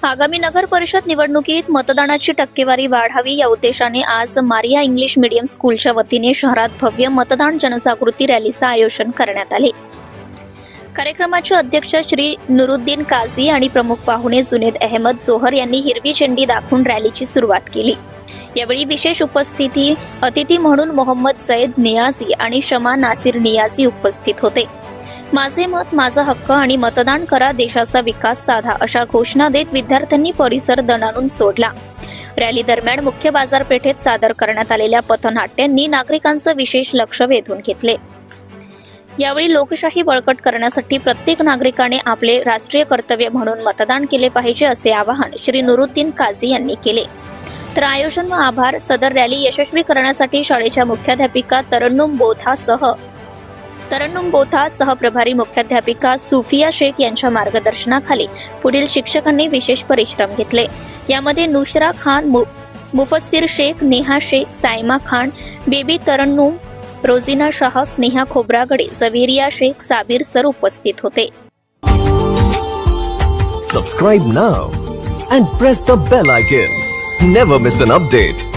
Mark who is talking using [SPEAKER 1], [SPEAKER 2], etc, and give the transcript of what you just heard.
[SPEAKER 1] आगामी नगर परिषद निवडणुकीत मतदानाची टक्केवारी वाढावी या उद्देशाने आज मारिया इंग्लिश मीडियम स्कूलच्या वतीने शहरात भव्य मतदान जनजागृती रॅलीचे आयोजन करण्यात आले। कार्यक्रमाचे अध्यक्ष श्री नुरुद्दीन काझी आणि प्रमुख पाहुणे जुनेद अहमद जोहर यांनी हिरवी झेंडी दाखवून रॅलीची सुरुवात केली। यावेळी विशेष उपस्थिती अतिथी म्हणून मोहम्मद सैयद नियाझी आणि शमा नासिर नियाझी उपस्थित होते। माझे मत माझा हक्क आणि मतदान करा देशाचा विकास साधा अशा घोषणा देत विद्यार्थ्यांनी परिसर दणाणून सोडला। रॅली दरम्यान मुख्य बाजारपेठेत सादर करण्यात आलेल्या पथनाट्यांनी नागरिकांचं विशेष लक्ष वेधून घेतले। यावेळी लोकशाही बळकट करण्यासाठी प्रत्येक नागरिकाने आपले राष्ट्रीय कर्तव्य म्हणून मतदान केले पाहिजे असे आवाहन श्री नुरुद्दीन काझी यांनी केले। तर आयोजन व आभार सदर रॅली यशस्वी करण्यासाठी शाळेच्या मुख्याध्यापिका तरन्नुम बोथा सहप्रभारी मुख्याध्यापिका सुफिया शेख यांच्या मार्गदर्शनाखाली पुढील शिक्षकांनी विशेष परिश्रम घेतले। यामध्ये नुशरा खान, मुफस्सिर शेख, नेहा शेख, सायमा खान, बेबी तरन्नुम, रोजिना शाह, स्नेहा खोब्रागडे, जवेरिया शेख, साबिर सर उपस्थित होते।
[SPEAKER 2] Subscribe now and press the bell icon. Never miss an update.